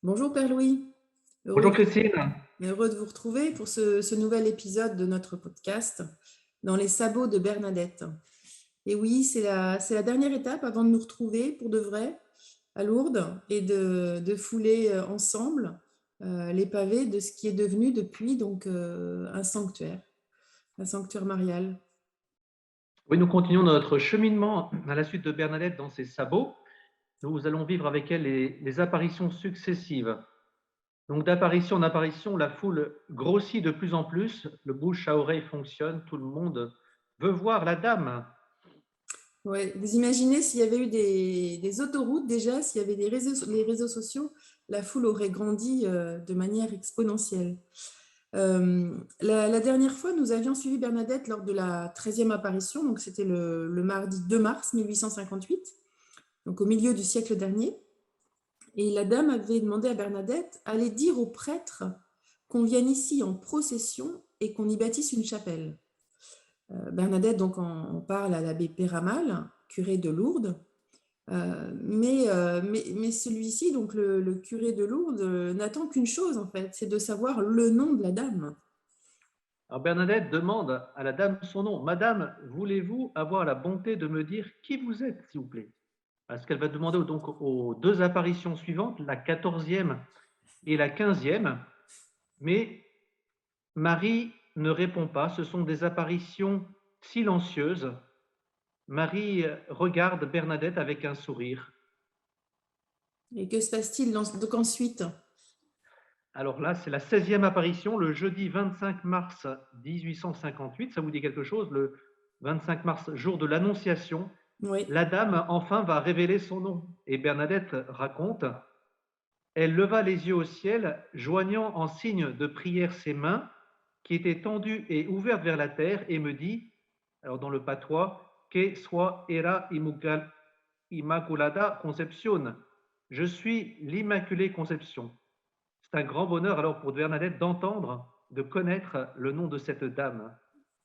Bonjour Père Louis, heureux Bonjour de, Christine. heureux de vous retrouver pour ce nouvel épisode de notre podcast dans les sabots de Bernadette. Et oui, c'est la dernière étape avant de nous retrouver pour de vrai à Lourdes et de fouler ensemble les pavés de ce qui est devenu depuis donc un sanctuaire marial. Oui, nous continuons notre cheminement à la suite de Bernadette dans ses sabots. Nous allons vivre avec elle les apparitions successives. Donc d'apparition en apparition, la foule grossit de plus en plus, le bouche à oreille fonctionne, tout le monde veut voir la dame. Ouais, vous imaginez s'il y avait eu des autoroutes déjà, s'il y avait les réseaux sociaux, la foule aurait grandi de manière exponentielle. La dernière fois, nous avions suivi Bernadette lors de la 13e apparition, donc c'était le mardi 2 mars 1858, donc au milieu du siècle dernier. Et la dame avait demandé à Bernadette d'aller dire aux prêtres qu'on vienne ici en procession et qu'on y bâtisse une chapelle. Bernadette donc en parle à l'abbé Péramal, curé de Lourdes, mais celui-ci, donc le curé de Lourdes, n'attend qu'une chose en fait, c'est de savoir le nom de la dame. Alors Bernadette demande à la dame son nom. Madame, voulez-vous avoir la bonté de me dire qui vous êtes, s'il vous plaît? Parce qu'elle va demander donc aux deux apparitions suivantes, la 14e et la 15e, mais Marie ne répond pas, ce sont des apparitions silencieuses. Marie regarde Bernadette avec un sourire. Et que se passe-t-il donc ensuite? Alors là, c'est la 16e apparition, le jeudi 25 mars 1858. Ça vous dit quelque chose? Le 25 mars, jour de l'Annonciation, Oui. la dame enfin va révéler son nom. Et Bernadette raconte, elle leva les yeux au ciel, joignant en signe de prière ses mains, qui étaient tendues et ouvertes vers la terre, et me dit, alors dans le patois, que soit era immaculada conception. Je suis l'Immaculée Conception. C'est un grand bonheur alors pour Bernadette d'entendre, de connaître le nom de cette dame.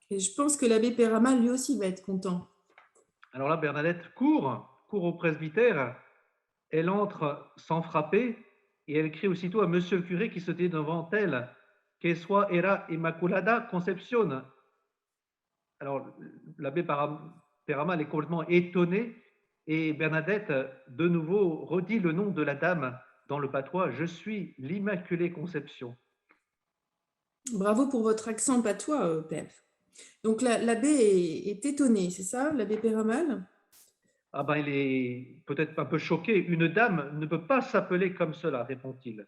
Et je pense que l'abbé Péramal lui aussi va être content. Alors là, Bernadette court au presbytère, elle entre sans frapper et elle crie aussitôt à monsieur le curé qui se tenait devant elle, que soit era immaculada conception. Alors l'abbé Péramal est complètement étonné et Bernadette de nouveau redit le nom de la dame dans le patois, je suis l'Immaculée Conception. Bravo pour votre accent patois, père. Donc l'abbé est étonné, c'est ça, l'abbé Péramal? Ah ben, il est peut-être un peu choqué. Une dame ne peut pas s'appeler comme cela, répond-il.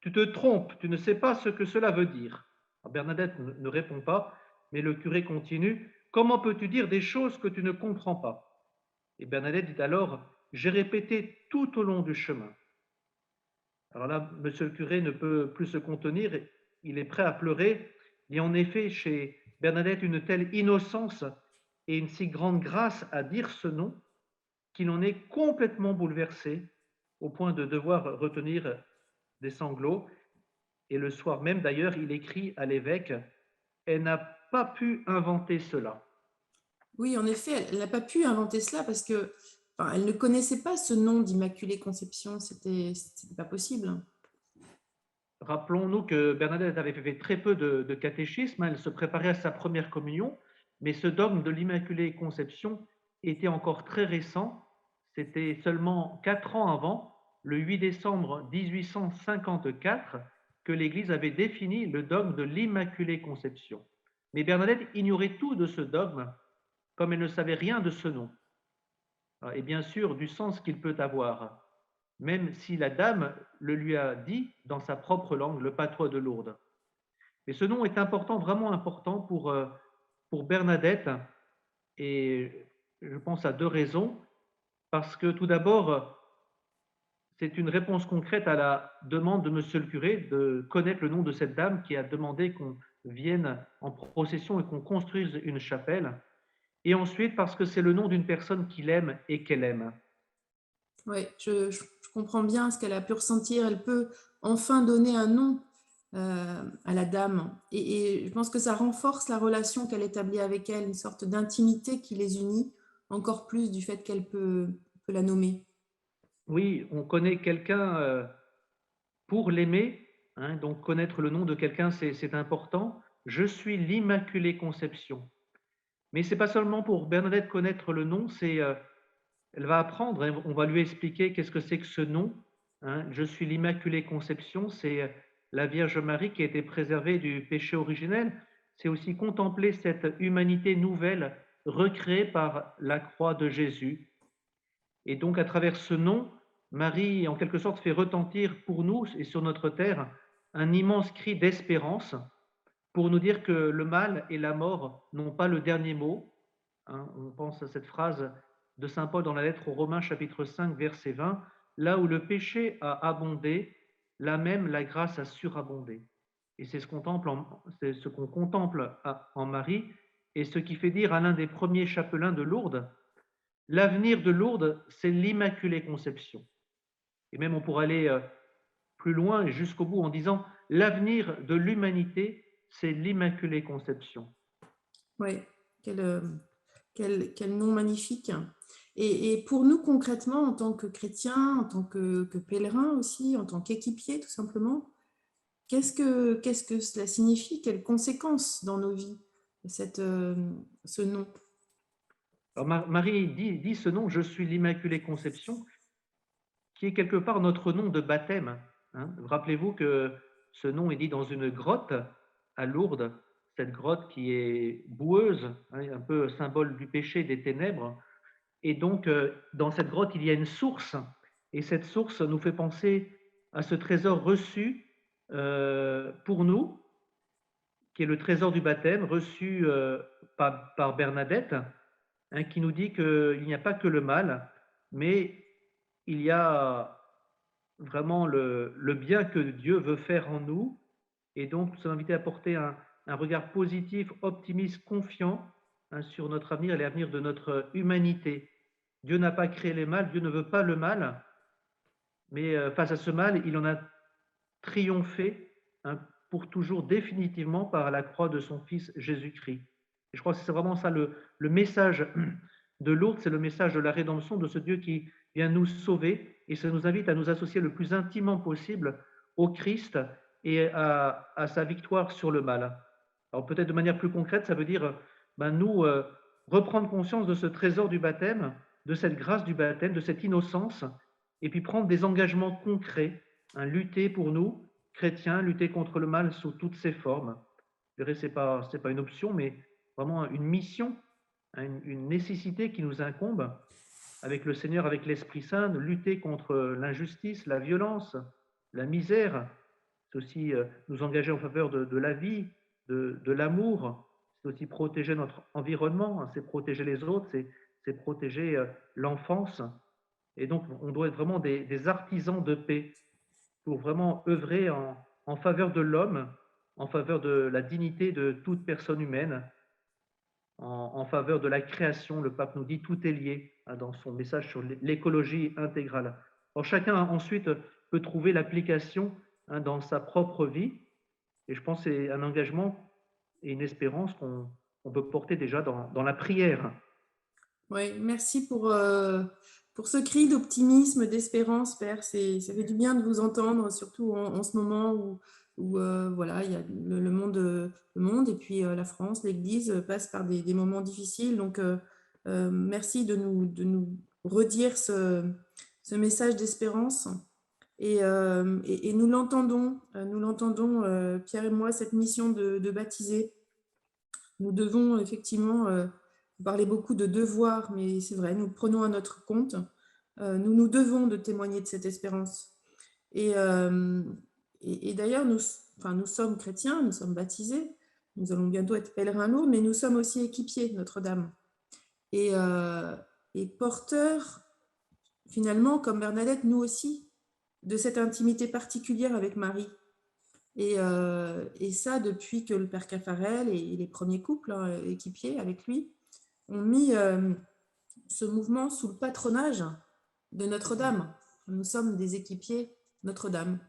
Tu te trompes, tu ne sais pas ce que cela veut dire. Alors, Bernadette ne répond pas, mais le curé continue. Comment peux-tu dire des choses que tu ne comprends pas? Et Bernadette dit alors, j'ai répété tout au long du chemin. Alors là, monsieur le curé ne peut plus se contenir, il est prêt à pleurer. Il y a en effet chez Bernadette une telle innocence et une si grande grâce à dire ce nom qu'il en est complètement bouleversé au point de devoir retenir des sanglots. Et le soir même, d'ailleurs, il écrit à l'évêque, elle n'a pas pu inventer cela. Oui, en effet, elle n'a pas pu inventer cela parce que, enfin, elle ne connaissait pas ce nom d'Immaculée Conception, c'était pas possible. Rappelons-nous que Bernadette avait fait très peu de catéchisme, elle se préparait à sa première communion, mais ce dogme de l'Immaculée Conception était encore très récent. C'était seulement 4 ans avant, le 8 décembre 1854, que l'Église avait défini le dogme de l'Immaculée Conception. Mais Bernadette ignorait tout de ce dogme, comme elle ne savait rien de ce nom, et bien sûr du sens qu'il peut avoir, même si la dame le lui a dit dans sa propre langue, le patois de Lourdes. Mais ce nom est important, vraiment important pour Bernadette, et je pense à deux raisons. Parce que tout d'abord, c'est une réponse concrète à la demande de monsieur le curé de connaître le nom de cette dame qui a demandé qu'on vienne en procession et qu'on construise une chapelle. Et ensuite, parce que c'est le nom d'une personne qu'il aime et qu'elle aime. Oui, je comprends bien ce qu'elle a pu ressentir. Elle peut enfin donner un nom à la dame. Et je pense que ça renforce la relation qu'elle établit avec elle, une sorte d'intimité qui les unit encore plus du fait qu'elle peut la nommer. Oui, on connaît quelqu'un pour l'aimer, hein, donc connaître le nom de quelqu'un, c'est important. Je suis l'Immaculée Conception. Mais c'est pas seulement pour Bernadette connaître le nom, elle va apprendre, hein, on va lui expliquer qu'est-ce que c'est que ce nom, hein. Je suis l'Immaculée Conception, c'est la Vierge Marie qui a été préservée du péché originel. C'est aussi contempler cette humanité nouvelle recréée par la croix de Jésus. Et donc, à travers ce nom, Marie, en quelque sorte, fait retentir pour nous et sur notre terre un immense cri d'espérance pour nous dire que le mal et la mort n'ont pas le dernier mot. Hein. On pense à cette phrase de saint Paul dans la lettre aux Romains, chapitre 5, verset 20, là où le péché a abondé, là même la grâce a surabondé. Et c'est ce qu'on contemple en Marie, et ce qui fait dire à l'un des premiers chapelains de Lourdes, l'avenir de Lourdes, c'est l'Immaculée Conception. Et même on pourrait aller plus loin et jusqu'au bout en disant, l'avenir de l'humanité, c'est l'Immaculée Conception. Oui, quel nom magnifique. Et pour nous, concrètement, en tant que chrétiens, en tant que pèlerins aussi, en tant qu'équipiers, tout simplement, qu'est-ce que cela signifie? Quelles conséquences dans nos vies, ce nom? Alors Marie dit ce nom, je suis l'Immaculée Conception, qui est quelque part notre nom de baptême. Hein. Rappelez-vous que ce nom est dit dans une grotte à Lourdes, cette grotte qui est boueuse, hein, un peu symbole du péché, des ténèbres. Et donc, dans cette grotte, il y a une source. Et cette source nous fait penser à ce trésor reçu pour nous, qui est le trésor du baptême, reçu par Bernadette, hein, qui nous dit qu'il n'y a pas que le mal, mais il y a vraiment le bien que Dieu veut faire en nous. Et donc, nous sommes invités à porter un regard positif, optimiste, confiant, hein, sur notre avenir et l'avenir de notre humanité. Dieu n'a pas créé le mal, Dieu ne veut pas le mal, mais face à ce mal, il en a triomphé, hein, pour toujours définitivement par la croix de son Fils Jésus-Christ. Et je crois que c'est vraiment ça le message de Lourdes, c'est le message de la rédemption de ce Dieu qui vient nous sauver, et ça nous invite à nous associer le plus intimement possible au Christ et à sa victoire sur le mal. Alors peut-être de manière plus concrète, ça veut dire nous reprendre conscience de ce trésor du baptême, de cette grâce du baptême, de cette innocence, et puis prendre des engagements concrets, hein, lutter pour nous, chrétiens, lutter contre le mal sous toutes ses formes. Je dirais, c'est pas une option, mais vraiment une mission, hein, une nécessité qui nous incombe avec le Seigneur, avec l'Esprit Saint, de lutter contre l'injustice, la violence, la misère. C'est aussi nous engager en faveur de la vie, de l'amour. C'est aussi protéger notre environnement, hein, c'est protéger les autres, c'est protéger l'enfance. Et donc, on doit être vraiment des artisans de paix pour vraiment œuvrer en faveur de l'homme, en faveur de la dignité de toute personne humaine, en faveur de la création. Le pape nous dit tout est lié, hein, dans son message sur l'écologie intégrale. Alors, chacun ensuite peut trouver l'application, hein, dans sa propre vie, et je pense que c'est un engagement et une espérance qu'on peut porter déjà dans la prière. Oui, merci pour ce cri d'optimisme, d'espérance, Père. Ça fait du bien de vous entendre, surtout en ce moment où voilà, il y a le monde et puis la France, l'Église passe par des moments difficiles. Donc, merci de nous redire ce message d'espérance. Et nous l'entendons, Pierre et moi, cette mission de baptiser. Nous devons effectivement, vous parlez beaucoup de devoir, mais c'est vrai, nous prenons à notre compte. Nous nous devons de témoigner de cette espérance. Et d'ailleurs, nous sommes chrétiens, nous sommes baptisés, nous allons bientôt être pèlerins à Lourdes, mais nous sommes aussi équipiers de Notre-Dame. Et porteurs, finalement, comme Bernadette, nous aussi, de cette intimité particulière avec Marie. Et ça, depuis que le père Caffarel et les premiers couples, hein, équipiers avec lui, ont mis ce mouvement sous le patronage de Notre-Dame. Nous sommes des équipiers Notre-Dame.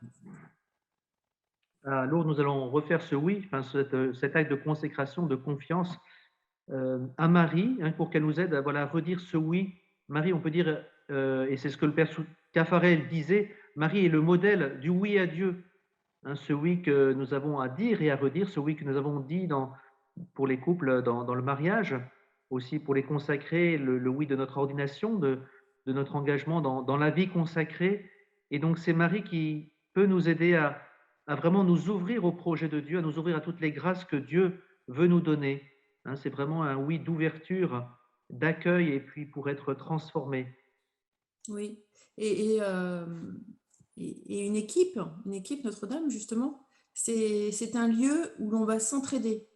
À Lourdes, nous allons refaire ce oui, enfin, cet acte de consécration, de confiance à Marie, hein, pour qu'elle nous aide à, voilà, redire ce oui. Marie, on peut dire, et c'est ce que le père Caffarel disait, Marie est le modèle du oui à Dieu, hein, ce oui que nous avons à dire et à redire, ce oui que nous avons dit pour les couples dans le mariage, aussi pour les consacrés, le oui de notre ordination, de notre engagement dans la vie consacrée. Et donc c'est Marie qui peut nous aider à vraiment nous ouvrir au projet de Dieu, à nous ouvrir à toutes les grâces que Dieu veut nous donner. Hein, c'est vraiment un oui d'ouverture, d'accueil et puis pour être transformé. Oui, et, et, euh, et une équipe Notre-Dame, justement, c'est un lieu où l'on va s'entraider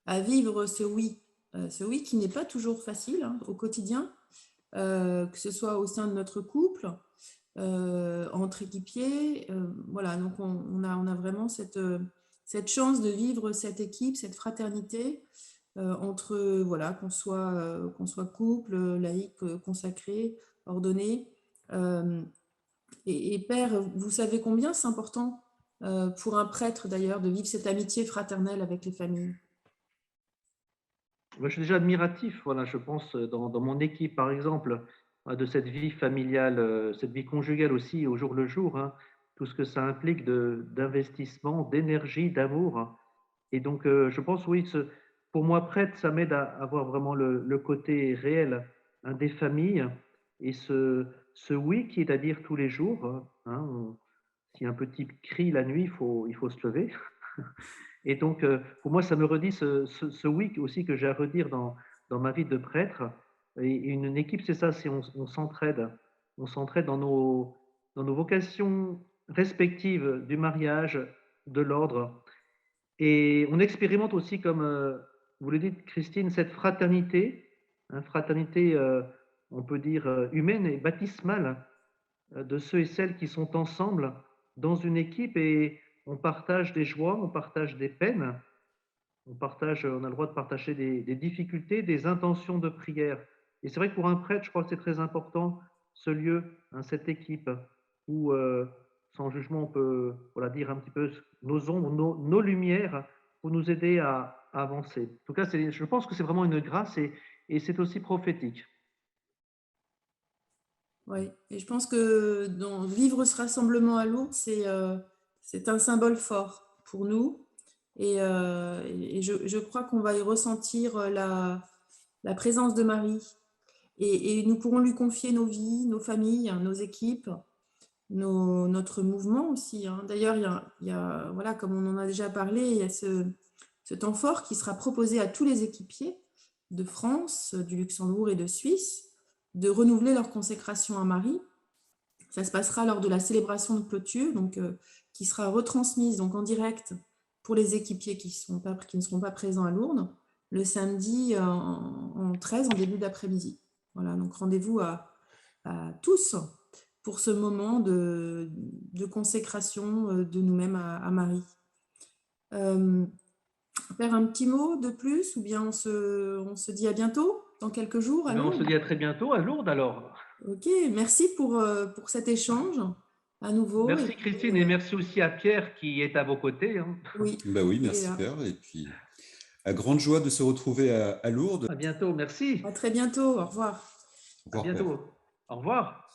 à vivre ce oui qui n'est pas toujours facile hein, au quotidien, que ce soit au sein de notre couple, entre équipiers. Voilà, donc on a vraiment cette chance de vivre cette équipe, cette fraternité entre, voilà, qu'on soit couple, laïque, consacré, ordonné. Euh, et Père, vous savez combien c'est important pour un prêtre d'ailleurs de vivre cette amitié fraternelle avec les familles. Moi, je suis déjà admiratif, voilà, je pense, dans mon équipe, par exemple, de cette vie familiale, cette vie conjugale aussi, au jour le jour, hein, tout ce que ça implique d'investissement, d'énergie, d'amour. Et donc, je pense, oui, pour moi, prêtre, ça m'aide à avoir vraiment le côté réel hein, des familles et ce oui qui est à dire tous les jours. Hein, si un petit crie la nuit, il faut se lever. Et donc, pour moi, ça me redit ce oui aussi que j'ai à redire dans ma vie de prêtre. Et une équipe, c'est ça, c'est on s'entraide. On s'entraide dans nos vocations respectives du mariage, de l'ordre. Et on expérimente aussi, comme vous le dites, Christine, cette fraternité, hein, fraternité, on peut dire, humaine et baptismale de ceux et celles qui sont ensemble dans une équipe et on partage des joies, on partage des peines, on a le droit de partager des difficultés, des intentions de prière. Et c'est vrai que pour un prêtre, je crois que c'est très important, ce lieu, hein, cette équipe, où, sans jugement, on peut voilà, dire un petit peu nos ombres, nos lumières, pour nous aider à avancer. En tout cas, je pense que c'est vraiment une grâce et c'est aussi prophétique. Oui, et je pense que vivre ce rassemblement à Lourdes, c'est un symbole fort pour nous. Et je crois qu'on va y ressentir la présence de Marie. Et nous pourrons lui confier nos vies, nos familles, hein, nos équipes, notre mouvement aussi. Hein. D'ailleurs, voilà, comme on en a déjà parlé, il y a ce temps fort qui sera proposé à tous les équipiers de France, du Luxembourg et de Suisse de renouveler leur consécration à Marie. Ça se passera lors de la célébration de clôture, donc, qui sera retransmise donc, en direct pour les équipiers qui ne seront pas présents à Lourdes, le samedi en 13, en début d'après-midi. Voilà, donc rendez-vous à tous pour ce moment de consécration de nous-mêmes à Marie. Faire un petit mot de plus ou bien on se dit à bientôt dans quelques jours à On se Lourdes. dit à très bientôt à Lourdes alors. Ok, merci pour cet échange à nouveau. Et Merci puis, Christine et merci aussi à Pierre qui est à vos côtés. Hein. oui, Bah oui, il est merci là. Père. Et puis, à grande joie de se retrouver à Lourdes. À bientôt, merci. À très bientôt, au revoir. Au À revoir, Père. bientôt. Au revoir.